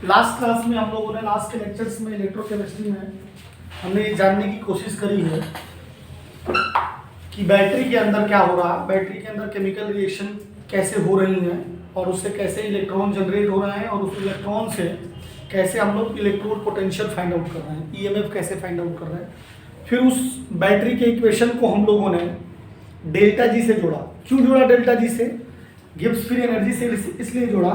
Last class में हम लोगों ने लास्ट के लेक्चर्स में इलेक्ट्रोकेमिस्ट्री में हमने ये जानने की कोशिश करी है कि बैटरी के अंदर क्या हो रहा है, बैटरी के अंदर केमिकल रिएक्शन कैसे हो रही हैं और उससे कैसे इलेक्ट्रॉन जनरेट हो रहे हैं और उस इलेक्ट्रॉन से कैसे हम लोग इलेक्ट्रोड पोटेंशियल फाइंड आउट कर रहे हैं, ईएमएफ कैसे फाइंड आउट कर रहे हैं। फिर उस बैटरी के इक्वेशन को हम लोगों ने डेल्टा जी से जोड़ा। क्यों जोड़ा डेल्टा जी से? गिब्स फ्री एनर्जी से इसलिए जोड़ा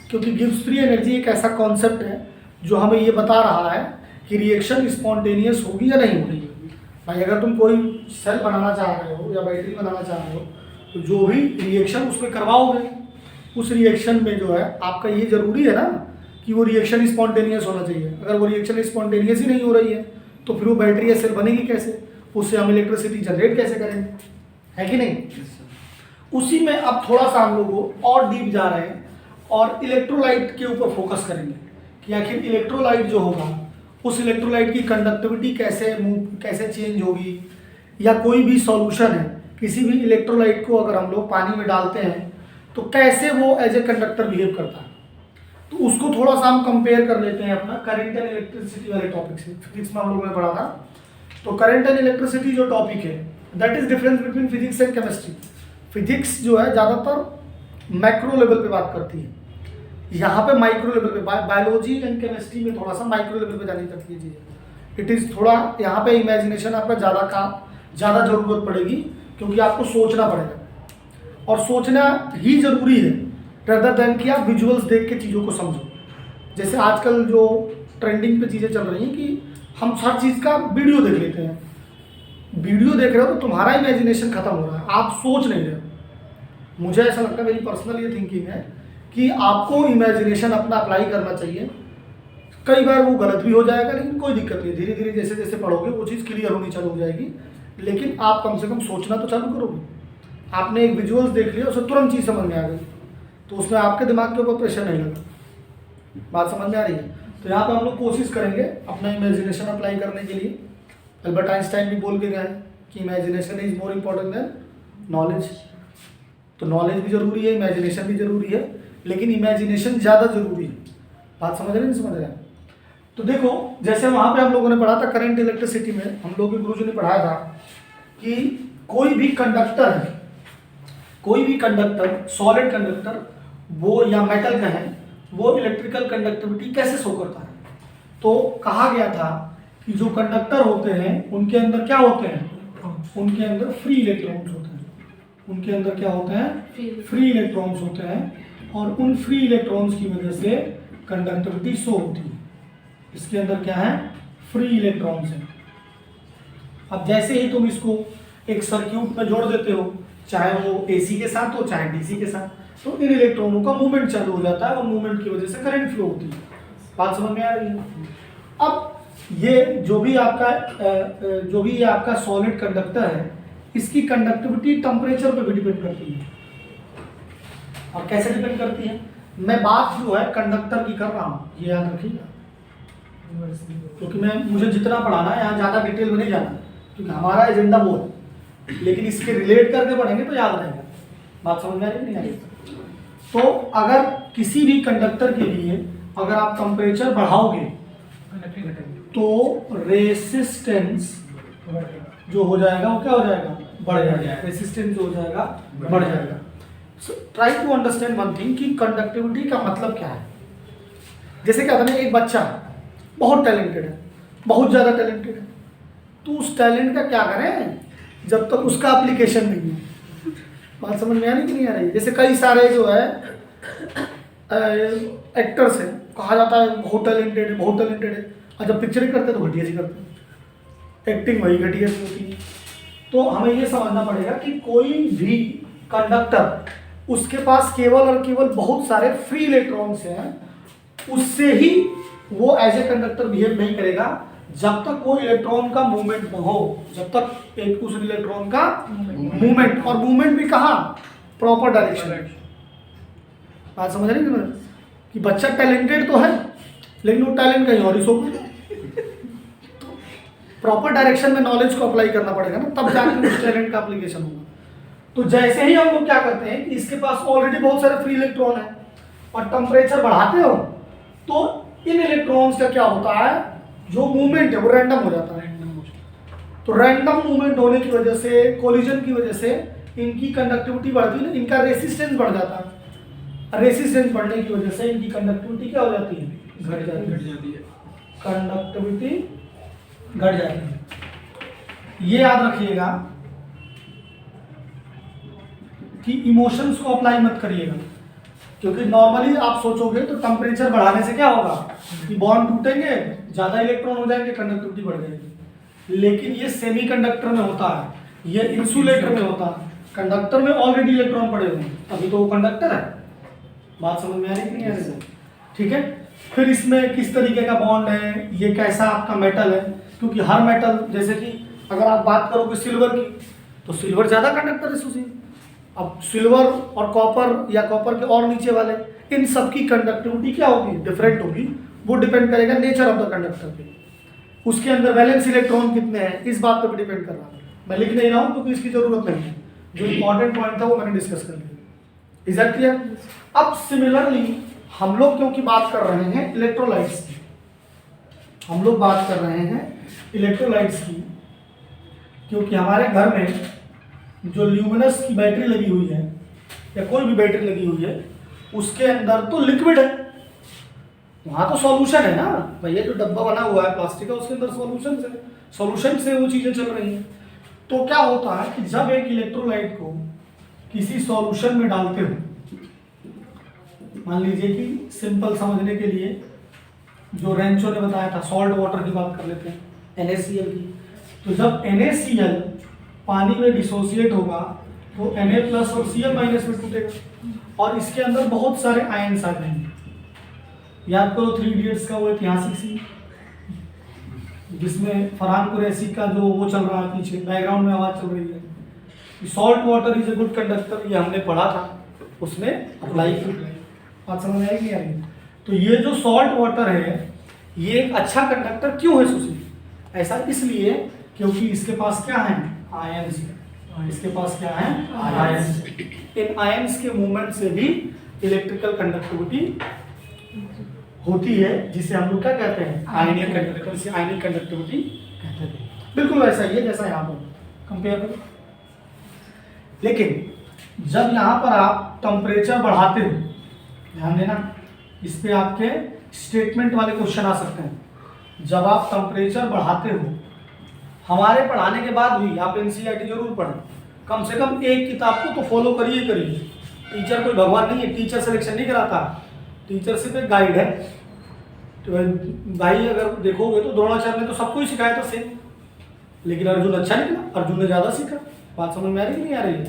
क्योंकि गिब्स फ्री एनर्जी एक ऐसा कॉन्सेप्ट है जो हमें ये बता रहा है कि रिएक्शन स्पॉन्टेनियस होगी या नहीं होगी। भाई अगर तुम कोई सेल बनाना चाह रहे हो या बैटरी बनाना चाह रहे हो तो जो भी रिएक्शन उसमें करवाओगे उस रिएक्शन में जो है आपका ये जरूरी है ना कि वो रिएक्शन स्पॉन्टेनियस होना चाहिए। अगर वो रिएक्शन स्पॉन्टेनियस ही नहीं हो रही है तो फिर वो बैटरी या सेल बनेगी कैसे, उससे हम इलेक्ट्रिसिटी जनरेट कैसे करेंगे, है कि नहीं। उसी में अब थोड़ा सा हम लोग और डीप जा रहे हैं और इलेक्ट्रोलाइट के ऊपर फोकस करेंगे कि आखिर इलेक्ट्रोलाइट जो होगा उस इलेक्ट्रोलाइट की कंडक्टिविटी कैसे चेंज होगी, या कोई भी सॉल्यूशन है किसी भी इलेक्ट्रोलाइट को अगर हम लोग पानी में डालते हैं तो कैसे वो एज ए कंडक्टर बिहेव करता है। तो उसको थोड़ा सा हम कंपेयर कर लेते हैं अपना करंट एंड इलेक्ट्रिसिटी वाले टॉपिक से। फिजिक्स में हम लोगों ने पढ़ा था तो करंट एंड इलेक्ट्रिसिटी जो टॉपिक है that is difference between physics and chemistry. Physics जो है ज़्यादातर मैक्रो लेवल पे बात करती है, यहाँ पे माइक्रो लेवल पे बायोलॉजी एंड केमिस्ट्री में थोड़ा सा माइक्रो लेवल पे जानी करती है चीज़ें। इट इज़ थोड़ा यहाँ पे इमेजिनेशन आपका ज़्यादा ज़रूरत पड़ेगी क्योंकि आपको सोचना पड़ेगा और सोचना ही ज़रूरी है रदर देन कि आप विजुअल्स देख के चीज़ों को समझो। जैसे आजकल जो ट्रेंडिंग पे चीज़ें चल रही हैं कि हम हर चीज़ का वीडियो देख लेते हैं। वीडियो देख रहे हो तो तुम्हारा इमेजिनेशन खत्म हो रहा है, आप सोच नहीं रहे हो। मुझे ऐसा लगता है, मेरी पर्सनल ये थिंकिंग है कि आपको इमेजिनेशन अपना अप्लाई करना चाहिए। कई बार वो गलत भी हो जाएगा लेकिन कोई दिक्कत नहीं, धीरे धीरे जैसे जैसे पढ़ोगे वो चीज़ क्लियर होनी चालू हो जाएगी। लेकिन आप कम से कम सोचना तो चालू करोगे। आपने एक विजुअल्स देख लिया, उसे तुरंत चीज़ समझ में आ गई तो उसमें आपके दिमाग के ऊपर प्रेशर नहीं लगा। बात समझ में आ रही है? तो यहाँ पर हम लोग कोशिश करेंगे अपना इमेजिनेशन अप्लाई करने के लिए। अल्बर्ट आइंस्टाइन भी बोल के गए हैं कि imagination is more important then knowledge. तो नॉलेज भी जरूरी है, इमेजिनेशन भी जरूरी है, लेकिन इमेजिनेशन ज़्यादा जरूरी है। बात समझ रहे नहीं समझ रहे हैं? तो देखो जैसे वहाँ पे हम लोगों ने पढ़ा था करंट इलेक्ट्रिसिटी में, हम लोग के गुरुजी ने पढ़ाया था कि कोई भी कंडक्टर सॉलिड कंडक्टर वो या मेटल का है वो इलेक्ट्रिकल कंडक्टिविटी कैसे शो करता है। तो कहा गया था कि जो कंडक्टर होते हैं उनके अंदर क्या होते हैं, उनके अंदर फ्री इलेक्ट्रॉन्स होते हैं। उनके अंदर क्या होते हैं? फ्री इलेक्ट्रॉन्स होते हैं और उन फ्री इलेक्ट्रॉन्स की वजह से कंडक्टिविटी शो होती है। इसके अंदर क्या है? फ्री इलेक्ट्रॉन्स हैं। अब जैसे ही तुम इसको एक सर्क्यूट में जोड़ देते हो, चाहे वो एसी के साथ हो चाहे डीसी के साथ, तो इन इलेक्ट्रॉनों का मूवमेंट चालू हो जाता है और मूवमेंट की वजह से करंट फ्लो होती है। बात समझ में आ रही है? अब ये जो भी आपका सॉलिड कंडक्टर है इसकी कंडक्टिविटी टेम्परेचर पे भी डिपेंड करती है। और कैसे डिपेंड करती है? मैं बात जो है कंडक्टर की कर रहा हूँ, ये याद रखिएगा, क्योंकि मुझे जितना पढ़ाना है यहाँ ज़्यादा डिटेल में नहीं जाना क्योंकि हमारा एजेंडा वो है, लेकिन इसके रिलेट करके पढ़ेंगे तो याद रहेगा। बात समझ में आ रही नहीं आ रही? तो अगर किसी भी कंडक्टर के लिए अगर आप टेम्परेचर बढ़ाओगे तो रेसिस्टेंस जो हो जाएगा वो क्या हो जाएगा? बढ़ जाएगा। रेसिस्टेंस जो हो जाएगा बढ़ जाएगा। Try to understand one thing कि कंडक्टिविटी का मतलब क्या है। जैसे क्या था ना, एक बच्चा बहुत टैलेंटेड है, बहुत ज़्यादा टैलेंटेड है, तो उस टैलेंट का क्या करें जब तक उसका एप्लीकेशन नहीं है। बात समझ में आ रही कि नहीं आ रही? जैसे कई सारे जो है एक्टर्स हैं, कहा जाता है बहुत टैलेंटेड है, बहुत टैलेंटेड है, और जब पिक्चरें करते तो घटिया सी करते हैं, एक्टिंग वही घटिया सी होती है। तो हमें ये समझना पड़ेगा कि कोई भी कंडक्टर उसके पास केवल और केवल बहुत सारे फ्री इलेक्ट्रॉन्स हैं, उससे ही वो एज ए कंडक्टर बिहेव नहीं करेगा जब तक वो इलेक्ट्रॉन का मूवमेंट न हो। जब तक एक उस इलेक्ट्रॉन का मूवमेंट, और मूवमेंट भी कहाँ? Proper direction. बात समझ रही है कि बच्चा टैलेंटेड तो है लेकिन वो टैलेंट कहीं और ही शो करेगा। प्रॉपर डायरेक्शन में नॉलेज को अप्लाई करना पड़ेगा ना, तब जाकर उस टैलेंट का एप्लीकेशन होगा। तो जैसे ही हम लोग क्या करते हैं कि इसके पास ऑलरेडी बहुत सारे फ्री इलेक्ट्रॉन है और टेम्परेचर बढ़ाते हो तो इन इलेक्ट्रॉन्स का क्या होता है, जो मूवमेंट है वो रैंडम हो जाता है। तो रैंडम मूवमेंट होने की वजह से, कोलिजन की वजह से इनकी कंडक्टिविटी बढ़ती है, इनका रेसिस्टेंस बढ़ जाता है। रेसिस्टेंस बढ़ने की वजह से इनकी कंडक्टिविटी क्या हो जाती है, घट जाती है। कंडक्टिविटी घट जाती है। ये याद रखिएगा कि इमोशंस को अप्लाई मत करिएगा, क्योंकि नॉर्मली आप सोचोगे तो टेम्परेचर बढ़ाने से क्या होगा कि बॉन्ड टूटेंगे, ज्यादा इलेक्ट्रॉन हो जाएंगे, कंडक्टिविटी बढ़ जाएगी। लेकिन ये सेमीकंडक्टर में होता है, ये इंसुलेटर में होता है। कंडक्टर में ऑलरेडी इलेक्ट्रॉन पड़े हुए हैं, अभी तो वो कंडक्टर है। बात समझ में आ रही कि नहीं आ रही? ठीक है। फिर इसमें किस तरीके का बॉन्ड है, ये कैसा आपका मेटल है, क्योंकि हर मेटल, जैसे कि अगर आप बात करोगे सिल्वर की, तो सिल्वर ज्यादा कंडक्टर है सुशी। अब सिल्वर और कॉपर या कॉपर के और नीचे वाले, इन सब की कंडक्टिविटी क्या होगी, डिफरेंट होगी। वो डिपेंड करेगा नेचर ऑफ द कंडक्टर पे, उसके अंदर वैलेंस इलेक्ट्रॉन कितने हैं, इस बात पर भी डिपेंड कर रहा है। मैं लिख नहीं रहा हूँ क्योंकि इसकी जरूरत नहीं है, जो इंपॉर्टेंट पॉइंट था वो मैंने डिस्कस कर लिया। Is that clear? अब सिमिलरली हम लोग क्योंकि बात कर रहे हैं इलेक्ट्रोलाइट्स की, हम लोग बात कर रहे हैं इलेक्ट्रोलाइट्स की, क्योंकि हमारे घर में जो ल्यूमिनस की बैटरी लगी हुई है या कोई भी बैटरी लगी हुई है, उसके अंदर तो लिक्विड है, वहां तो सॉल्यूशन है ना भैया। जो डब्बा बना हुआ है प्लास्टिक का, उसके अंदर सॉल्यूशन से वो चीजें चल रही हैं। तो क्या होता है कि जब एक इलेक्ट्रोलाइट को किसी सॉल्यूशन में डालते हो, मान लीजिए कि सिंपल समझने के लिए जो रेंचो ने बताया था, सॉल्ट वाटर की बात कर लेते हैं, NaCl की। तो जब NaCl पानी में डिसोसिएट होगा तो Na प्लस और Cl माइनस में टूटेगा, और इसके अंदर बहुत सारे आयन्स आ जाएंगे। याद करो 3 इडियट्स का वो ऐतिहासिक सीन, जिसमें फरहान कुरैशी का जो वो चल रहा है, पीछे बैकग्राउंड में आवाज चल रही है, salt water is a good conductor, ये हमने पढ़ा था, उसने अप्लाई किया। बात समझ में आएगी यार? तो ये जो सॉल्ट वाटर है, ये एक अच्छा कंडक्टर क्यों है सुशी? ऐसा इसलिए क्योंकि इसके पास क्या है, आयंस। इसके पास क्या है, आयंस। इन आयंस के मूवमेंट से भी इलेक्ट्रिकल कंडक्टिविटी होती है, जिसे हम लोग क्या कहते हैं, आयनिक कंडक्टिविटी। आयनिक कंडक्टिविटी कहते हैं। बिल्कुल वैसा ही है जैसा यहाँ पर कंपेयर करो। लेकिन जब यहाँ पर आप टेम्परेचर बढ़ाते हो, ध्यान देना, इस पे आपके स्टेटमेंट वाले क्वेश्चन आ सकते हैं। जब आप टेम्परेचर बढ़ाते हो, हमारे पढ़ाने के बाद भी आप NCERT जरूर पढ़ें, कम से कम एक किताब को तो फॉलो करिए। टीचर कोई भगवान नहीं है, टीचर सिलेक्शन नहीं कराता, टीचर सिर्फ एक गाइड है। तो भाई अगर देखोगे तो द्रोणाचार्य ने तो सबको ही सिखाया था सेम, लेकिन अर्जुन अच्छा निकला, अर्जुन ने ज़्यादा सीखा। बात समझ में आ रही नहीं आ रही है?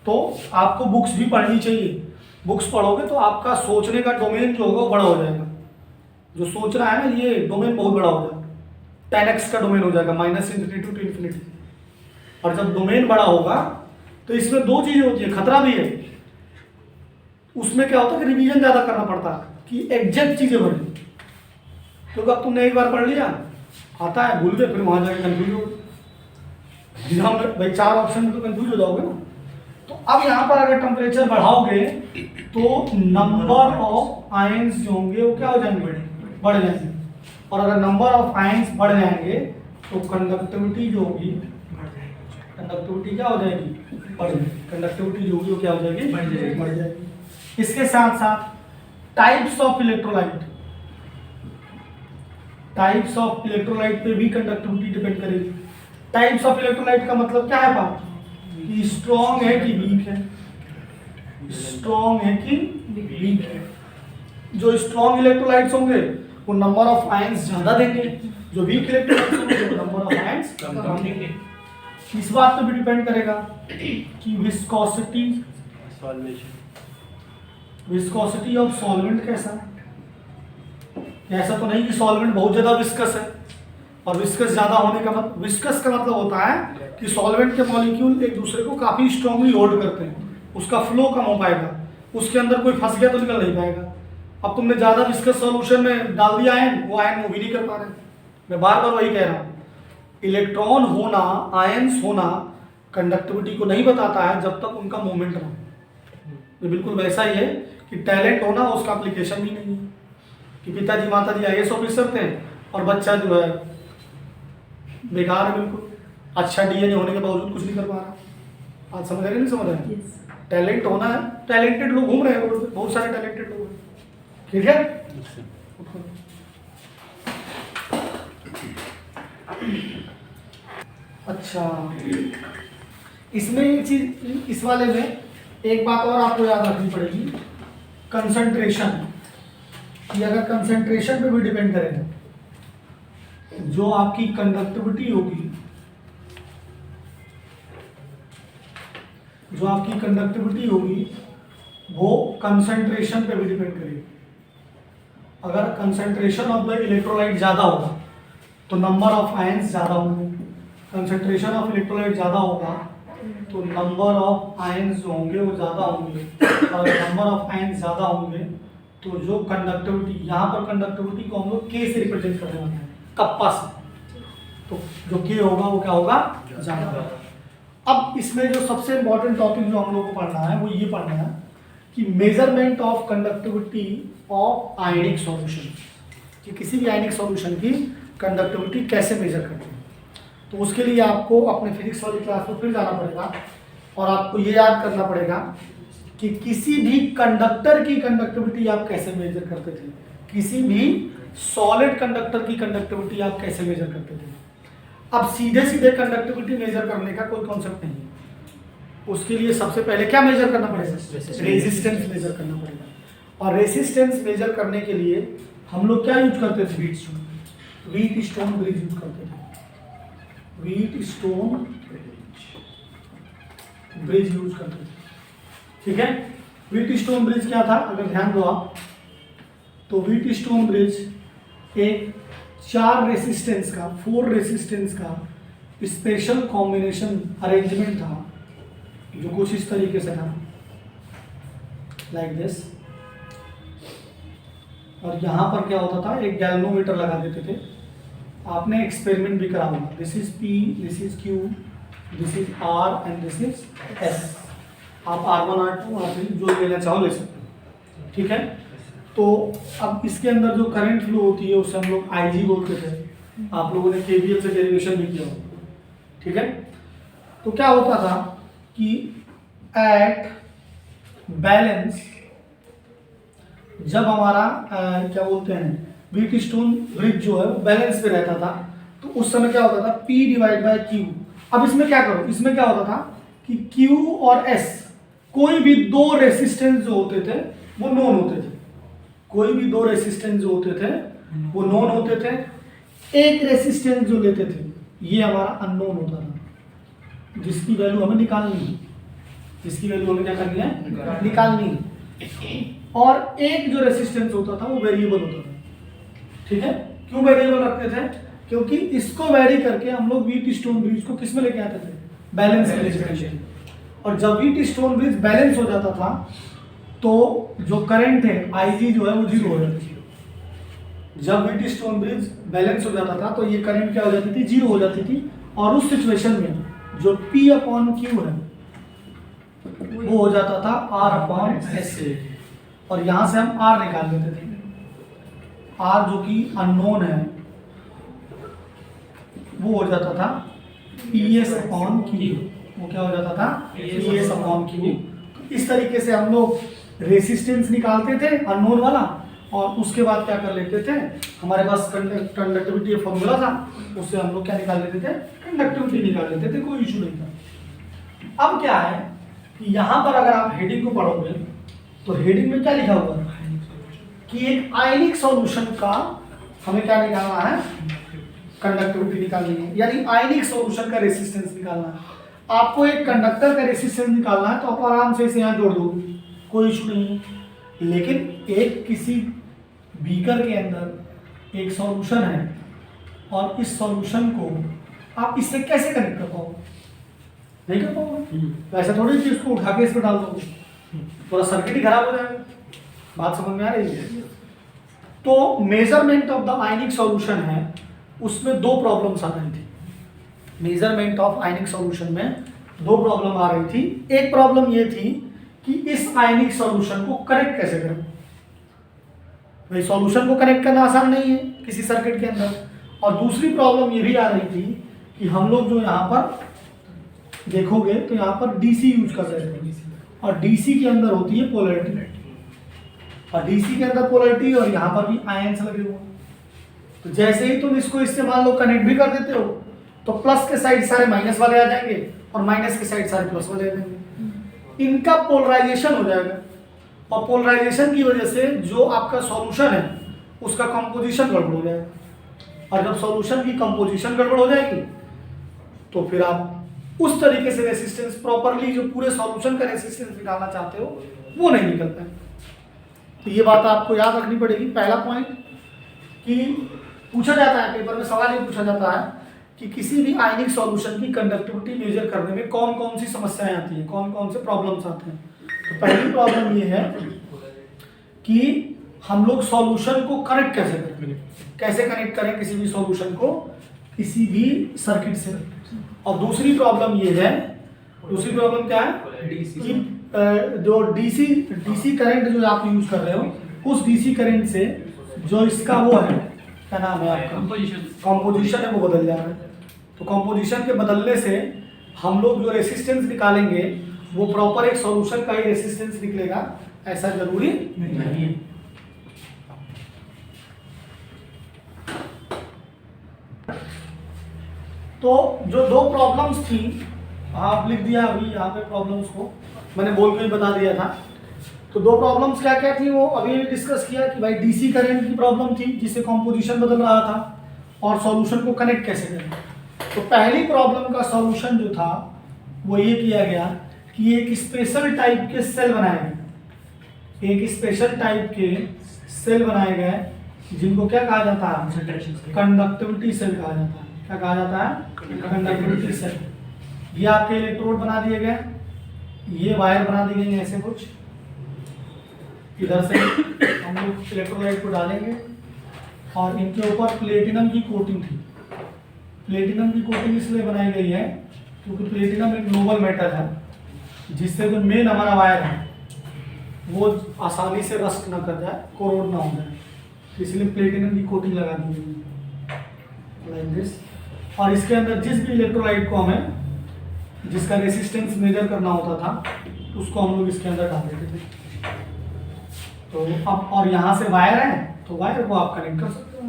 तो आपको बुक्स भी पढ़नी चाहिए। बुक्स पढ़ोगे तो आपका सोचने का डोमेन जो होगा वो बड़ा हो जाएगा। जो सोच रहा है ना, ये डोमेन बहुत बड़ा हो जाएगा, 10x का डोमेन हो जाएगा, -∞ to ∞। और जब डोमेन बड़ा होगा तो इसमें 2 चीजें होती है, खतरा भी है। उसमें क्या होता है कि रिवीजन ज्यादा करना पड़ता है कि एग्जैक्ट चीजें भरें, क्योंकि अब तुमने एक बार पढ़ लिया, आता है, भूल गए, फिर वहां जाकर कंफ्यूज हो एग्जाम में। भाई 4 ऑप्शन में तो कंफ्यूज हो जाओगे ना। तो अब यहाँ पर अगर टेम्परेचर बढ़ाओगे तो नंबर ऑफ आयंस जो होंगे वो क्या हो जाएंगे, बढ़ जाएंगे। और अगर नंबर ऑफ आयंस बढ़ जाएंगे तो कंडक्टिविटी जो होगी, कंडक्टिविटी क्या हो जाएगी, बढ़ जाएगी। कंडक्टिविटी जो होगी वो क्या हो जाएगी, बढ़ जाएगी। इसके साथ साथ types of electrolyte, types of electrolyte पे भी कंडक्टिविटी डिपेंड करेगी। टाइप्स ऑफ इलेक्ट्रोलाइट का मतलब क्या है बात, कि स्ट्रॉन्ग है कि वीक है, स्ट्रॉन्ग है कि वीक है। जो स्ट्रॉन्ग इलेक्ट्रोलाइट्स होंगे वो नंबर ऑफ आयंस ज्यादा देंगे, जो वीक इलेक्ट्रोलाइट्स होंगे वो नंबर ऑफ आयंस कम देंगे। इस बात पे भी डिपेंड करेगा कि विस्कोसिटी, विस्कोसिटी ऑफ सॉल्वेंट कैसा है। ऐसा तो नहीं कि सॉल्वेंट बहुत ज्यादा विस्कस है, और विस्कस ज्यादा होने का मतलब, विस्कस का मतलब होता है कि सॉल्वेंट के मॉलिक्यूल एक दूसरे को काफी स्ट्रांगली होल्ड करते हैं, उसका फ्लो कम हो पाएगा, उसके अंदर कोई फंस गया तो निकल नहीं पाएगा। अब तुमने ज्यादा विस्कस सॉल्यूशन में डाल दिया आयन, वो आयन मूव ही नहीं कर पा रहे। मैं बार बार वही कह रहा हूँ, इलेक्ट्रॉन होना, आयंस होना कंडक्टिविटी को नहीं बताता है जब तक उनका मूवमेंट ना हो। ये बिल्कुल वैसा ही है कि टैलेंट होना उसका एप्लीकेशन भी नहीं है। कि पिताजी माताजी IAS ऑफिसर थे और बच्चा जो है बेकार है बिल्कुल, अच्छा DNA होने के बावजूद कुछ नहीं कर पा रहा। आज समझ रहे नहीं समझ रहे? टैलेंट होना है, टैलेंटेड लोग घूम रहे हैं रोड पे, बहुत सारे टैलेंटेड लोग हैं, ठीक है। अच्छा, इसमें एक चीज, इस वाले में एक बात और आपको याद रखनी पड़ेगी, कंसंट्रेशन। ये अगर कंसंट्रेशन पे भी डिपेंड करेगा, जो आपकी कंडक्टिविटी होगी, जो आपकी कंडक्टिविटी होगी वो कंसंट्रेशन पे भी डिपेंड करेगी। अगर कंसंट्रेशन ऑफ द इलेक्ट्रोलाइट ज़्यादा होगा तो नंबर ऑफ आयंस ज़्यादा होंगे, कंसंट्रेशन ऑफ इलेक्ट्रोलाइट ज़्यादा होगा तो नंबर ऑफ आयंस जो होंगे वो ज़्यादा होंगे, और नंबर ऑफ आयंस ज़्यादा होंगे तो जो कंडक्टिविटी, यहाँ पर कंडक्टिविटी को हम लोग के से रिप्रेजेंट करने वाले हैं, कप्पा से, तो जो के होगा वो क्या होगा, ज़्यादा होगा। अब इसमें जो सबसे इंपॉर्टेंट टॉपिक जो हम लोग को पढ़ना है वो ये पढ़ना है कि measurement of conductivity of ionic solution, कि किसी भी आयनिक सॉल्यूशन की कंडक्टिविटी कैसे मेजर करते हैं। तो उसके लिए आपको अपने फिजिक्स वाली क्लास में फिर जाना पड़ेगा और आपको ये याद करना पड़ेगा कि किसी भी कंडक्टर की कंडक्टिविटी आप कैसे मेजर करते थे, किसी भी सॉलिड कंडक्टर की कंडक्टिविटी आप कैसे मेजर करते थे। अब सीधे सीधे कंडक्टिविटी मेजर करने का कोई कॉन्सेप्ट नहीं है, उसके लिए सबसे पहले क्या मेजर करना पड़ेगा, रेजिस्टेंस मेजर करना पड़ेगा। और रेजिस्टेंस मेजर करने के लिए हम लोग क्या यूज करते थे, व्हीट स्टोन ब्रिज यूज करते थे, व्हीट स्टोन ब्रिज यूज करते थे, ठीक है। व्हीट स्टोन ब्रिज क्या था, अगर ध्यान दो आप, तो व्हीट स्टोन ब्रिज एक 4 रेसिस्टेंस का स्पेशल कॉम्बिनेशन अरेंजमेंट था, जो कुछ इस तरीके से था, लाइक दिस। और यहाँ पर क्या होता था, एक गैल्वेनोमीटर लगा देते थे, आपने एक्सपेरिमेंट भी करा होगा, this is P, this is Q, this is R and this is S। आप R1, R2, R3 जो लेना चाहो ले सकते हो, ठीक है। तो अब इसके अंदर जो करंट फ्लो होती है उसे हम लोग IG बोलते थे, आप लोगों ने KVL से डेरिवेशन भी किया होगा, ठीक है। तो क्या होता था कि एट बैलेंस, जब हमारा क्या बोलते हैं व्हीट स्टोन ब्रिज जो है वो बैलेंस पे रहता था, तो उस समय क्या होता था, P/Q। अब इसमें क्या करो, इसमें क्या होता था कि Q और S, कोई भी 2 रेसिस्टेंस जो होते थे वो नोन होते थे, कोई भी 2 रेसिस्टेंस जो होते थे वो नोन होते थे। एक रेसिस्टेंस जो लेते थे ये हमारा अननोन होता था, जिसकी वैल्यू हमें निकालनी है, जिसकी वैल्यू हमें क्या करनी है, निकालनी है। और एक जो रेसिस्टेंस होता था वो वेरिएबल होता था, ठीक है। क्यों वेरिएबल रखते थे, क्योंकि इसको वेरी करके हम लोग व्हीट स्टोन ब्रिज को किस में लेके आते थे, बैलेंस में लेके आते थे। और जब व्हीट स्टोन ब्रिज बैलेंस हो जाता था तो जो करंट है IG जो है वो 0 हो जाती थी। जब व्हीट स्टोन ब्रिज बैलेंस हो जाता था तो ये करंट क्या हो जाती थी, 0 हो जाती थी। और उस सिचुएशन में जो P/Q है वो हो जाता था R/S, और यहाँ से हम R निकाल लेते थे। R जो कि अननोन है वो हो जाता था PS/Q, वो क्या हो जाता था, PS/Q। इस तरीके से हम लोग रेसिस्टेंस निकालते थे अननोन वाला, और उसके बाद क्या कर लेते थे, हमारे पास कंडक्टिविटी फॉर्मूला था, उससे हम लोग क्या निकाल लेते थे, कंडक्टिविटी निकाल लेते थे, कोई इशू नहीं था। अब क्या है कि यहाँ पर अगर आप हेडिंग को पढ़ोगे तो हेडिंग में क्या लिखा हुआ है कि एक आयनिक सॉल्यूशन का हमें क्या निकालना है, कंडक्टिविटी निकालनी है, यानी आयनिक सॉल्यूशन का रेसिस्टेंस निकालना है। आपको एक कंडक्टर का रेसिस्टेंस निकालना है तो आप आराम से इसे यहाँ जोड़ दो, कोई इशू नहीं है। लेकिन एक किसी बीकर के अंदर एक सॉल्यूशन है और इस सॉल्यूशन को आप इससे कैसे कनेक्ट कर पाओगे, नहीं कर पाओगे। वैसे थोड़ी चीज को उठा के इस पर डाल दोगे, पूरा सर्किट ही खराब हो जाएगा। बात समझ में आ रही है। तो measurement of the ionic solution है, उसमें 2 प्रॉब्लम्स आ रही थी। मेजरमेंट ऑफ आयनिक सॉल्यूशन में 2 प्रॉब्लम आ रही थी। एक प्रॉब्लम ये थी कि इस आयनिक सॉल्यूशन को करेक्ट कैसे करें, भाई सॉल्यूशन को कनेक्ट करना आसान नहीं है किसी सर्किट के अंदर। और दूसरी प्रॉब्लम ये भी आ रही थी कि हम लोग जो यहाँ पर देखोगे तो यहाँ पर डीसी यूज कर रहे थे, और डीसी के अंदर होती है पोलैरिटी, और डीसी के अंदर पोलैरिटी और यहाँ पर भी आयंस लगे हुए हैं। तो जैसे ही तुम इसको इससे मान लो कनेक्ट भी कर देते हो तो प्लस के साइड सारे माइनस वाले आ जाएंगे और माइनस के साइड सारे प्लस वाले आ जाएंगे। इनका पोलराइजेशन हो जाएगा, और पोलराइजेशन की वजह से जो आपका सॉल्यूशन है उसका कंपोजिशन गड़बड़ हो जाएगा, और जब सॉल्यूशन की कंपोजिशन गड़बड़ हो जाएगी तो फिर आप उस तरीके से रेसिस्टेंस प्रॉपरली जो पूरे सॉल्यूशन का रेसिस्टेंस निकालना चाहते हो वो नहीं निकल पाए। तो ये बात आपको याद रखनी पड़ेगी। पहला पॉइंट कि पूछा जाता है पेपर में, सवाल ये पूछा जाता है कि किसी भी आयनिक सॉल्यूशन की कंडक्टिविटी मेजर करने में कौन कौन सी समस्याएं आती हैं, कौन कौन से प्रॉब्लम्स आते हैं। तो पहली प्रॉब्लम ये है कि हम लोग सॉल्यूशन को कनेक्ट कैसे करें, कैसे कनेक्ट करें किसी भी सॉल्यूशन को किसी भी सर्किट से। और दूसरी प्रॉब्लम ये है, दूसरी प्रॉब्लम क्या है कि जो डीसी करंट जो आप यूज कर रहे हो उस डीसी करंट से जो इसका वो है, क्या नाम है आपका, कंपोजिशन है, वो बदल जा रहा है। तो कंपोजिशन के बदलने से हम लोग जो रेसिस्टेंस निकालेंगे वो प्रॉपर एक सॉल्यूशन का ही रेसिस्टेंस निकलेगा, ऐसा जरूरी नहीं है। तो जो दो प्रॉब्लम्स थी आप लिख दिया अभी यहाँ पे, प्रॉब्लम्स को मैंने बोल के ही बता दिया था। तो दो प्रॉब्लम्स क्या क्या थी वो अभी डिस्कस किया कि भाई डीसी करंट की प्रॉब्लम थी जिससे कंपोजिशन बदल रहा था, और सॉल्यूशन को कनेक्ट कैसे करें। तो पहली प्रॉब्लम का सॉल्यूशन जो था वो ये किया गया कि एक स्पेशल टाइप के सेल बनाए गए, एक स्पेशल टाइप के सेल बनाए गए जिनको क्या कहा जाता है, कंडक्टिविटी सेल कहा जाता है। क्या कहा जाता है, कंडक्टिविटी सेल। ये आपके इलेक्ट्रोड बना दिए गए, ये वायर बना दी गई ऐसे कुछ, इधर से हम लोग इलेक्ट्रोलाइट को डालेंगे और इनके ऊपर प्लेटिनम की कोटिंग थी। प्लेटिनम की कोटिंग इसलिए बनाई गई है क्योंकि प्लेटिनम एक नोबल मेटल है जिससे जो मेन हमारा वायर है वो आसानी से रस्ट ना कर जाए, कोरोड ना हो जाए, इसलिए प्लेटिनम की कोटिंग लगा दी गई है लाइक दिस। और इसके अंदर जिस भी इलेक्ट्रोलाइट को हमें जिसका रेसिस्टेंस मेजर करना होता था उसको हम लोग इसके अंदर डाल देते थे। तो अब और यहाँ से वायर है तो वायर को आप कनेक्ट कर सकते हो,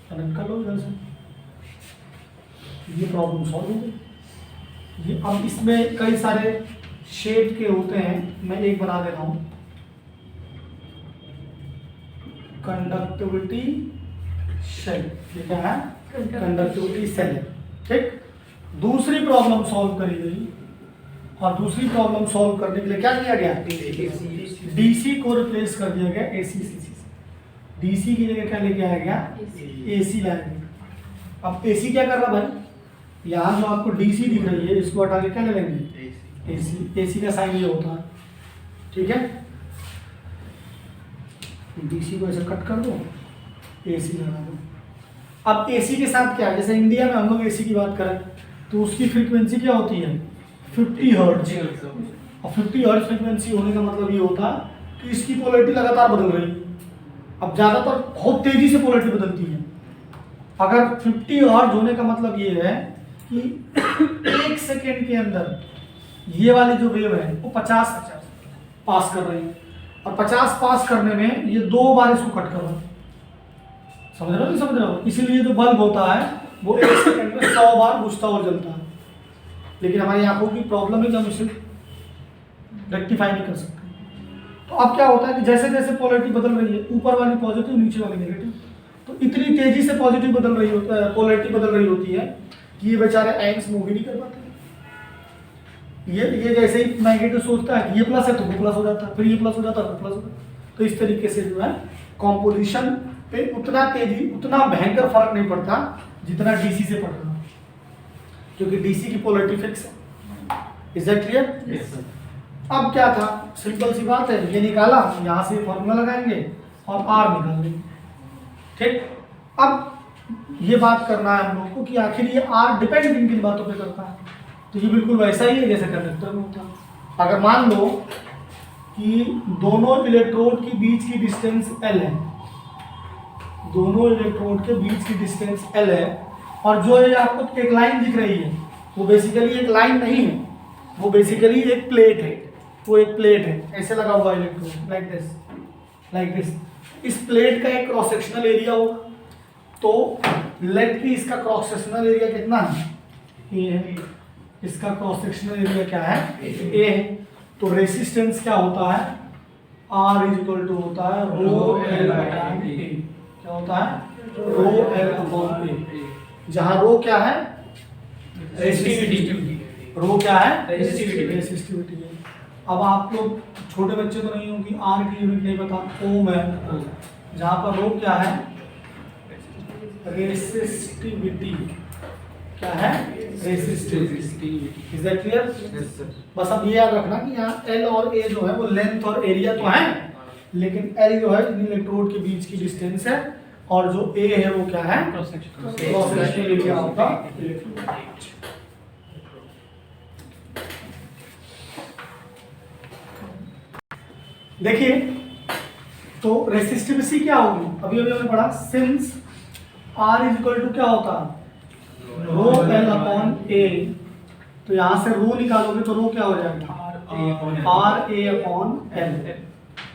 कनेक्ट कर लो इधर से, ये प्रॉब्लम सॉल्व हो गई। ये अब इसमें कई सारे शेड के होते हैं, मैं एक बना दे रहा हूँ, कंडक्टिविटी सेल, ठीक है, कंडक्टिविटी सेल, ठीक। दूसरी प्रॉब्लम सॉल्व करी गई, और दूसरी प्रॉब्लम सॉल्व करने के लिए क्या किया गया, डीसी को रिप्लेस कर दिया गया एसी से। डीसी की जगह क्या लेके आया गया, एसी लाया गया। अब एसी क्या कर रहा भाई, यहाँ जो आपको डीसी दिख रही है इसको हटा के क्या ले लेंगे, एसी। एसी का साइन ये होता है, ठीक है। डीसी को ऐसे कट कर दो, एसी लगा दो। अब एसी के साथ क्या है, जैसे इंडिया में हम लोग एसी की बात करें तो उसकी फ्रीक्वेंसी क्या होती है, 50 हर्ट्ज। और 50 हर्ट्ज फ्रीक्वेंसी होने का मतलब ये होता है कि इसकी पोलैरिटी लगातार बदल रही है। अब ज़्यादातर बहुत तेज़ी से पोलैरिटी बदलती है। अगर 50 हर्ट्ज होने का मतलब ये है कि 1 सेकेंड के अंदर ये वाली जो वेव है वो 50 पास कर रही है, और 50 पास करने में ये 2 बार इसको कट कर रहा है। समझ रहे हो, नहीं समझ रहे हो। इसीलिए जो बल्ब होता है वो 1 सेकेंड में 100 बार बुझता और जलता है, लेकिन हमारी आंखों की प्रॉब्लम है कि हम इसे रेक्टिफाई नहीं कर सकते। तो अब क्या होता है कि जैसे जैसे पोलैरिटी बदल रही है, ऊपर वाली पॉजिटिव नीचे वाली नेगेटिव, तो इतनी तेजी से पॉजिटिव बदल रही होती है, पोलैरिटी बदल रही होती है कि ये बेचारे आयंस मूव ही नहीं कर पाते। ये जैसे ही नेगेटिव सोचता है कि ये प्लस है तो वो प्लस हो जाता है, फिर ये प्लस हो जाता है तो प्लस हो जाता है। तो इस तरीके से जो है कॉम्पोजिशन पे उतना भयंकर फर्क नहीं पड़ता जितना डीसी से पड़ रहा, क्योंकि डीसी की पोलैरिटी फिक्स है। Is that clear? Yes sir. अब क्या था, सिंपल सी बात है, ये निकाला, यहाँ से फॉर्मूला लगाएंगे और आर निकाल लेंगे, ठीक। अब ये बात करना है हम लोग को कि आखिर ये आर डिपेंड किन किन बातों पे करता है। तो ये बिल्कुल वैसा ही है जैसे कंडक्टर में होता है। अगर मान लो कि दोनों इलेक्ट्रोड के बीच की डिस्टेंस L है, दोनों इलेक्ट्रोड के बीच की डिस्टेंस L है, और जो ये आपको एक लाइन दिख रही है वो बेसिकली एक लाइन नहीं है, वो बेसिकली एक प्लेट है, वो एक प्लेट है, ऐसे लगा हुआ electrode like this, like this. इस प्लेट का एक क्रॉस सेक्शनल एरिया होगा, तो लेट की इसका क्रॉस सेक्शनल एरिया कितना है, ए है, इसका क्रॉस सेक्शनल एरिया क्या है, ए है। तो रेसिस्टेंस क्या होता है, R इज इक्वल टू होता है रो एल अपॉन ए, क्या होता है रो एल अपॉन ए, जहां रो क्या है रेसिस्टिविटी, रो क्या है रेसिस्टिविटी है। अब आप लोग छोटे बच्चे तो नहीं हो कि आर की यूनिट नहीं पता, ओम है, जहां पर रो क्या है रेसिस्टिविटी, क्या है रेसिस्टिविटी। Is that clear? बस अब ये याद रखना कि यहाँ एल और ए जो है वो लेंथ और एरिया तो है, लेकिन एल जो है इलेक्ट्रोड के बीच की डिस्टेंस है, और जो ए है वो क्या है cross sectional area of the electrode. देखिए तो रेसिस्टिविटी क्या होगी, अभी अभी हमने पढ़ा since R is equal to क्या होता है रो एल अपॉन ए, तो यहां से रो निकालोगे तो रो क्या हो जाएगा आर ए अपॉन एल,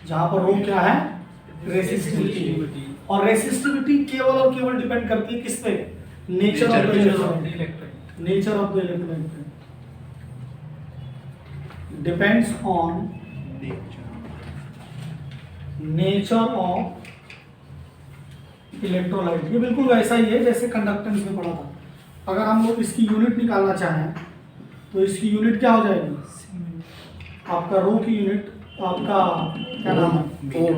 जहां पर रो क्या है रेसिस्टिविटी, और रेसिस्टिविटी केवल और केवल डिपेंड करती है किस पे, nature of the electrode, nature of the electrode depends on nature of electrolyte. ये बिल्कुल वैसा ही है जैसे कंडक्टेंस में पढ़ा था। अगर हम लोग इसकी यूनिट निकालना चाहें तो इसकी यूनिट क्या हो जाएगी, आपका रो की यूनिट, आपका क्या नाम है ओम,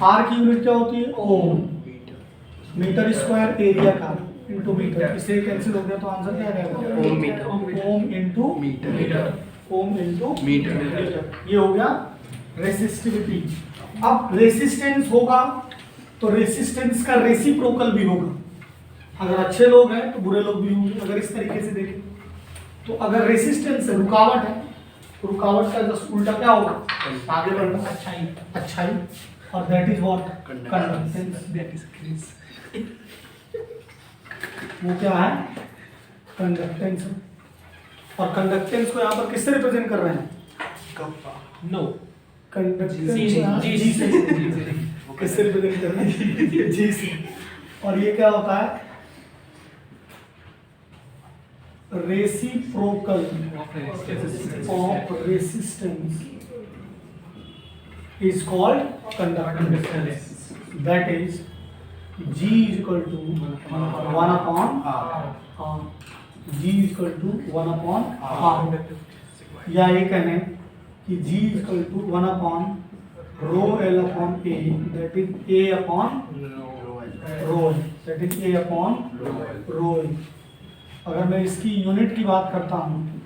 आर की यूनिट क्या होती है ओम, मीटर स्क्वायर एरिया का इनटू मीटर, इससे कैंसिल हो गया तो आंसर क्या रहेगा ओम मीटर, ओम इनटू मीटर, ओम इनटू मीटर। ये हो गया रेसिस्टिविटी। अब रेसिस्टेंस होगा तो रेसिस्टेंस का रेसिप्रोकल भी होगा, अगर अच्छे लोग हैं तो बुरे लोग भी होंगे। अगर इस तरीके से देखें तो अगर रेसिस्टेंस है रुकावट है तो रुकावट का जस्ट उल्टा क्या होगा आगे बढ़ना, अच्छाई, अच्छाई, और that is what conductance, that is वो क्या है कंडक्टेंस। और कंडक्टेंस को यहाँ पर किससे रिप्रेजेंट कर रहे हैं नो कंडक्टेंस जी से किससे रिप्रेजेंट कर रहे हैं जी से। और ये क्या होता है reciprocal of resistance is called conductance, that is G is equal to 1 upon R, G is equal to 1 upon R, या ये कहें कि G is equal to 1 upon rho L upon A, that is A upon rho L, that is A upon rho L। अगर मैं इसकी unit की बात करता हूँ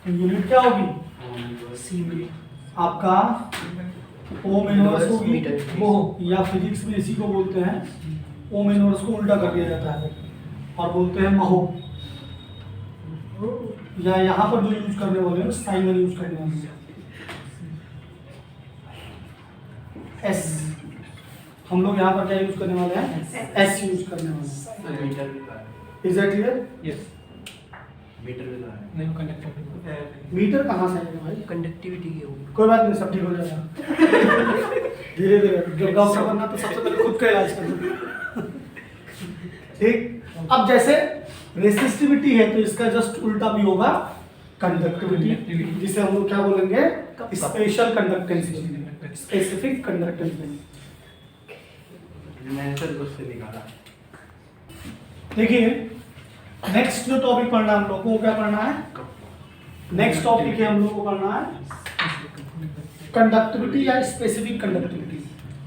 तो यूनिट क्या होगी आपका ओम इनवर्स होगी वो, या फिजिक्स में इसी को बोलते हैं ओम इनवर्स को उल्टा कर दिया जाता है और बोलते हैं महो, या यहाँ पर जो यूज करने वाले हैं साइन यूज करने वाले हैं एस, हम लोग यहाँ पर क्या यूज करने वाले हैं एस यूज करने वाले हैं। Is that clear? Yes. Metre भी है नहीं कंडक्टिविटी, मीटर कहाँ से आएगा भाई, कंडक्टिविटी की होगी। कोई बात नहीं सब ठीक हो जाएगा धीरे धीरे, जब डॉक्टर बनना तो सबसे पहले खुद का इलाज करना। ठीक, अब जैसे रेसिस्टिविटी है तो इसका जस्ट उल्टा भी होगा कंडक्टिविटी, जिसे हम लोग क्या बोलेंगे स्पेशल कंडक्टेंस, स्पेसिफिक कंडक्टेंस। मैंने सर उससे निकाला। देखिए नेक्स्ट जो टॉपिक पढ़ना है हम लोग को, वो क्या पढ़ना है, नेक्स्ट टॉपिक है हम लोग को पढ़ना है कंडक्टिविटी या स्पेसिफिक कंडक्टिविटी।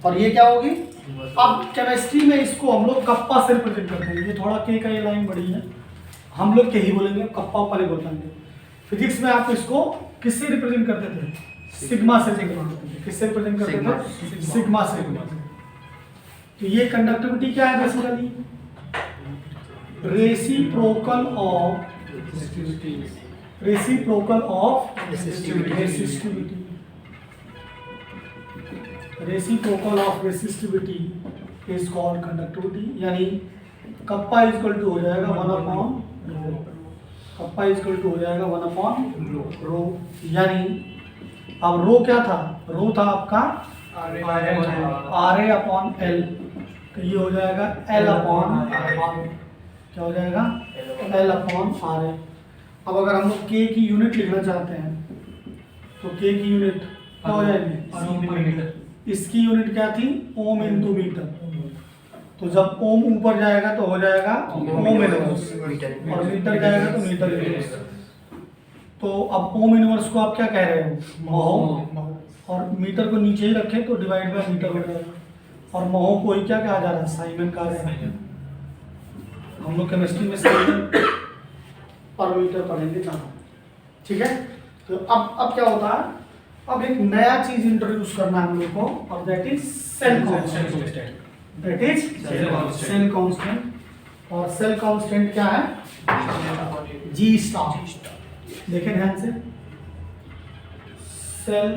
और ये क्या होगी, अब केमिस्ट्री में इसको हम लोग कप्पा से रिप्रेजेंट करते हैं, ये थोड़ा के का ये लाइन बड़ी है, हम लोग के ही बोलेंगे, कप्पा ऊपर ही बोलेंगे। फिजिक्स में आप इसको किससे रिप्रेजेंट करते थे, सिग्मा से रिप्रेजेंट करते थे, किससे रिप्रेजेंट करते थे, सिग्मा से। तो ये कंडक्टिविटी क्या है basically, reciprocal of resistivity. Reciprocal of resistivity is called conductivity, यानी कप्पा इक्वल टू हो जाएगा 1/, कप्पा इक्वल टू हो जाएगा 1/रो, यानी अब रो क्या था, रो था आपका RA/L, तो ये हो जाएगा L/R, क्या हो जाएगा L/RA। अब अगर हम लोग K की यूनिट लिखना चाहते हैं तो K की यूनिट क्या हो जाएगी, इसकी यूनिट क्या थी, ओम इंटू मीटर, तो जब ओम ऊपर जाएगा तो हो जाएगा ओम इनवर्स, और मीटर जाएगा तो मीटर इनवर्स। तो अब ओम इनवर्स को आप क्या कह रहे हो, महो, और मीटर को नीचे ही रखें तो डिवाइड बाय मीटर हो जाएगा, और महो को ही क्या कहा जा रहा है, साइमन कहा जा रहा है। हम लोग केमिस्ट्री में साइमन पर मीटर पढ़ेंगे जहाँ, ठीक है। तो अब क्या होता है, अब एक नया चीज इंट्रोड्यूस करना है हम लोग को, और that is cell constant, that is cell constant. और सेल कांस्टेंट क्या है, G स्टार, देखें ध्यान से, सेल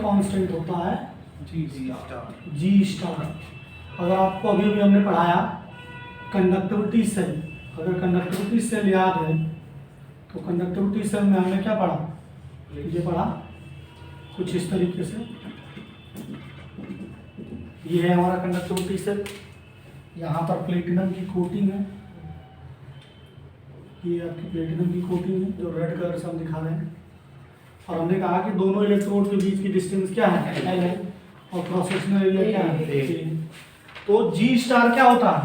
कांस्टेंट होता है G स्टार। अगर आपको अभी अभी हमने पढ़ाया कंडक्टिविटी सेल, अगर कंडक्टिविटी सेल याद है तो कंडक्टिविटी सेल में हमने क्या पढ़ा, ये पढ़ा कुछ इस तरीके से, ये है हमारा कंडक्टिविटी सेल, यहाँ पर प्लेटिनम की कोटिंग है, ये आपकी प्लेटिनम की कोटिंग है जो रेड कलर से हम दिखा रहे हैं, और हमने कहा कि दोनों इलेक्ट्रोड के बीच की डिस्टेंस क्या है, L है, और क्रॉस सेक्शनल एरिया क्या है, तो G स्टार क्या होता है,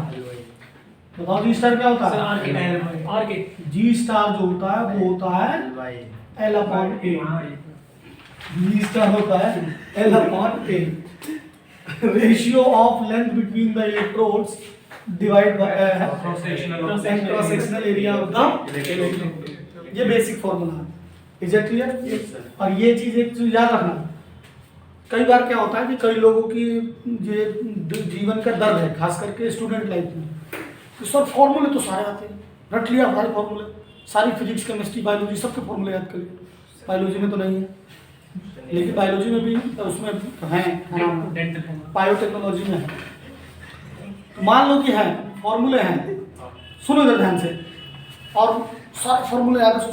बताओ G स्टार क्या होता है, G स्टार जो होता है वो होता है L/A, G स्टार होता है L/A, ratio of length between the electrodes divide by cross sectional area of the electrode. ये बेसिक फॉर्मूला है, इज इट क्लियर। और ये चीज एक चीज याद रखना, कई बार क्या होता है कि कई लोगों की ये जीवन का दर्द है, खास करके स्टूडेंट लाइफ में, तो सर फॉर्मूले तो सारे आते हैं, रट लिया सारे फॉर्मूले, सारी फिजिक्स केमिस्ट्री बायोलॉजी सबके फॉर्मूले याद कर लिए, बायोलॉजी में तो नहीं है, लेकिन बायोलॉजी में भी उसमें है, बायोटेक्नोलॉजी में है, तो मान लो कि है फॉर्मूले हैं, सुनो इधर ध्यान से, और सारे फॉर्मूले याद है,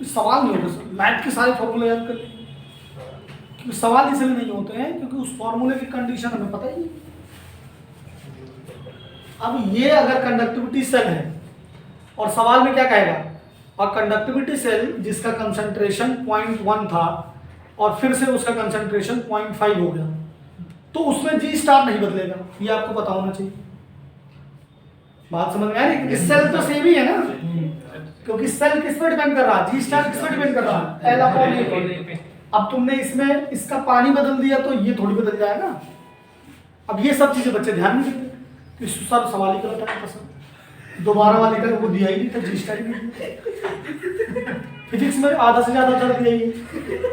सवाल नहीं होता, मैथ के सारे फॉर्मूले याद कर लिए, क्योंकि सवाल इसलिए नहीं होते हैं क्योंकि उस फॉर्मूले की कंडीशन हमें पता ही नहीं। अब ये अगर कंडक्टिविटी सेल है और सवाल में क्या कहेगा, और कंडक्टिविटी सेल जिसका कंसंट्रेशन 0.1 था और फिर से उसका कंसंट्रेशन 0.5 हो गया, तो उसमें G स्टार नहीं बदलेगा, ये आपको पता होना चाहिए। बात समझ में आ रही है, सेल तो सेम ही है ना, क्योंकि सेल किस पर डिपेंड कर रहा है, G स्टार किस पर डिपेंड कर रहा है, L/A। अब तुमने इसमें इसका पानी बदल दिया तो ये थोड़ी बदल जाएगा। अब ये सब चीजें बच्चे ध्यान नहीं देते, तो सर सवाल ही गलत है, पसंद दोबारा वाले का वो दिया ही नहीं था, G स्टार ही नहीं। फिजिक्स में आधा से ज्यादा कर दिया ही,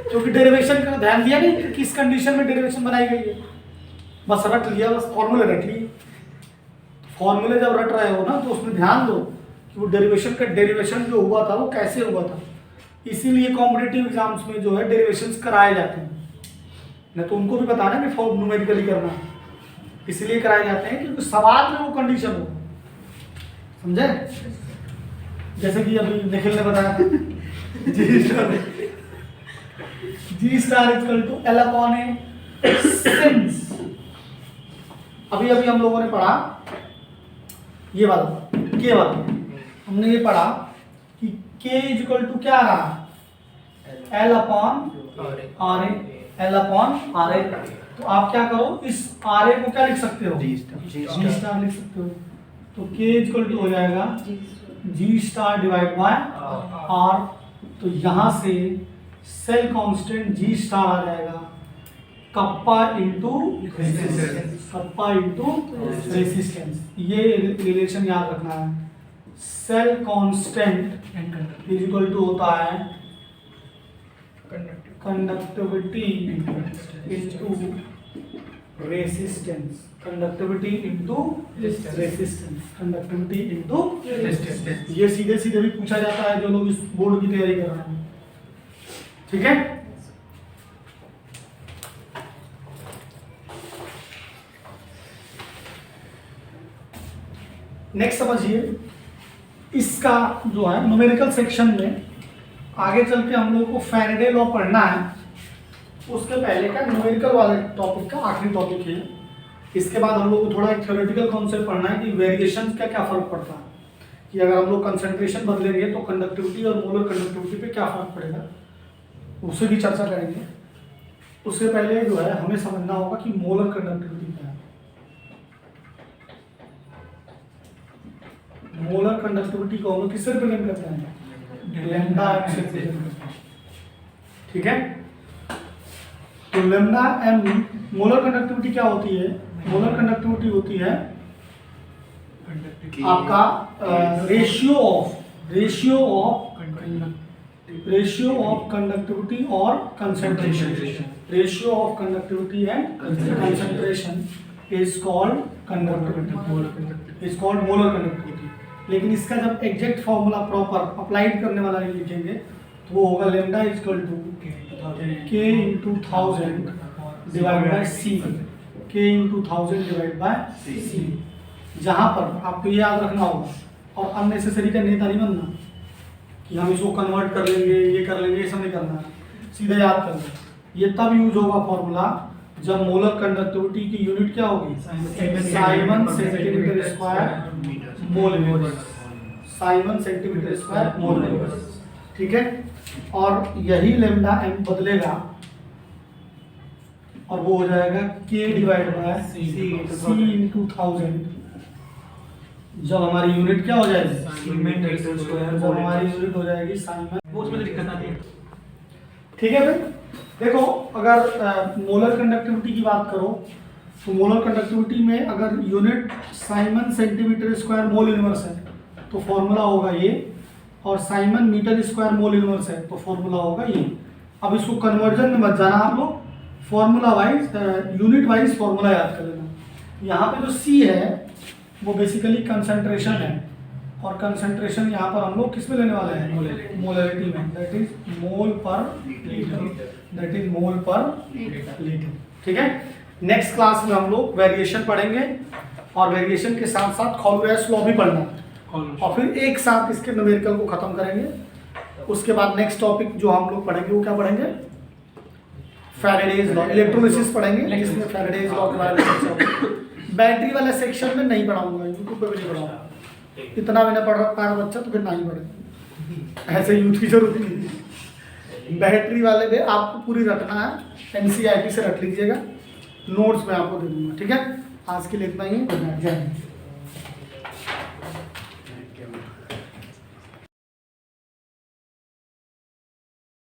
क्योंकि डेरिवेशन का ध्यान दिया नहीं कि किस कंडीशन में डेरिवेशन बनाई गई है, बस रट लिया, बस फॉर्मूले रट लिए। फॉर्मूले जब रट रहे हो ना तो उसमें ध्यान दो कि वो डेरिवेशन जो हुआ था वो कैसे हुआ था, इसीलिए कॉम्पिटिटिव एग्जाम्स में जो है डेरिवेशंस कराए जाते हैं, नहीं तो उनको भी बताना कि फॉर्म न्यूमेरिकली करना, इसलिए कराए जाते हैं क्योंकि सवाल में वो कंडीशन हो, समझे। जैसे कि अभी निखिल ने बताया G star equal to L/A since, अभी हम लोगों ने पढ़ा ये वाला K वाला, हमने ये पढ़ा कि K इक्वल टू क्या रहा, L/RA, तो आप क्या करो, इस RA को क्या लिख सकते हो, G स्टार लिख सकते हो, तो K इक्वल टू हो जाएगा G star divide by R, तो यहाँ से सेल कांस्टेंट G स्टार आ जाएगा कप्पा इंटू रेसिस्टेंस। ये रिलेशन याद रखना है, cell constant is equal to होता है conductivity into resistance, conductivity into resistance, conductivity into resistance. ये सीधे सीधे भी पूछा जाता है जो लोग इस बोर्ड की तैयारी कर रहे हैं, ठीक है। नेक्स्ट समझिए, इसका जो है न्यूमेरिकल सेक्शन में आगे चल के हम लोगों को फैराडे लॉ पढ़ना है। उसके पहले का न्यूमेरिकल वाले टॉपिक का आखिरी टॉपिक है। इसके बाद हम लोग को थोड़ा एक थ्योरेटिकल कॉन्सेप्ट पढ़ना है कि वेरिएशन का क्या फर्क पड़ता है, कि अगर हम लोग कंसंट्रेशन बदलेंगे तो कंडक्टिविटी और मोलर कंडक्टिविटी पे क्या फर्क पड़ेगा, उससे भी चर्चा करेंगे। उससे पहले जो है हमें समझना होगा कि मोलर कंडक्टिविटी क्या है। मोलर कंडक्टिविटी को हम लोग किससे रिप्रेजेंट करते हैं? लैम्डा एम से रिप्रेजेंट करते हैं, ठीक है। तो लैम्डा एम, मोलर कंडक्टिविटी क्या होती है? मोलर कंडक्टिविटी होती है आपका रेशियो ऑफ कंडक्टिविटी और concentration. Ratio of conductivity and concentration is called conductivity, is called molar conductivity. लेकिन इसका जब एग्जैक्ट फॉर्मूला प्रॉपर अप्लाइड करने वाला लिखेंगे तो वो होगा lambda is equal to K into 1000 divide by C, K into 1000 divide by C। जहाँ पर आपको ये याद रखना होगा, और अननेसेसरी का नेता नहीं बनना कि हम इसको कन्वर्ट कर लेंगे, ये कर लेंगे, ये सब नहीं करना है। सीधे याद करना, ये तब यूज होगा फॉर्मूला जब मोलर कंडक्टिविटी की यूनिट क्या होगी? Simon centimetre square mole inverse, Simon centimetre square mole inverse, ठीक है। और यही लैम्डा एम बदलेगा और वो हो जाएगा K divide by C into 1000। जब हमारी यूनिट क्या हो जाएगी? जब हमारी यूनिट हो जाएगी साइमन, वो उसमें दिक्कत आती है। ठीक है। फिर देखो, अगर मोलर कंडक्टिविटी की बात करो तो मोलर कंडक्टिविटी में अगर unit siemens centimetre square mole inverse है तो फॉर्मूला होगा ये, और siemens metre square mole inverse है तो फॉर्मूला होगा ये। अब इसको कन्वर्जन में मत जाना आप लोग, formula wise unit wise formula याद कर लेना। यहाँ पे जो C है वो बेसिकली कंसंट्रेशन है, और कंसंट्रेशन यहाँ पर हम लोग किस में लेने वाले हैं? मोलरिटी में, दैट इज मोल पर लीटर, दैट इज मोल पर लीटर, ठीक है। नेक्स्ट क्लास में हम लोग वेरिएशन पढ़ेंगे, और वेरिएशन के साथ साथ कॉलवेयर्स लॉ भी पढ़ना है, और फिर एक साथ इसके न्यूमेरिकल को खत्म करेंगे। उसके बाद नेक्स्ट टॉपिक जो हम लोग पढ़ेंगे वो क्या पढ़ेंगे? फैराडेज लॉ, इलेक्ट्रोलिसिस पढ़ेंगे, जिसमें फैराडेज लॉ के बारे में चर्चा होगी। बैटरी वाले सेक्शन में नहीं पढ़ाऊंगा, यूट्यूब पे भी नहीं पढ़ाऊंगा, इतना भी ना पढ़ रहा बच्चा तो फिर नहीं पढ़े, ऐसे यूथ की जरूरत नहीं। बैटरी वाले में आपको पूरी रखना है, NCERT से रख लीजिएगा, नोट्स में आपको दे दूंगा, ठीक है। आज के लिए इतना ही, जय हिंद।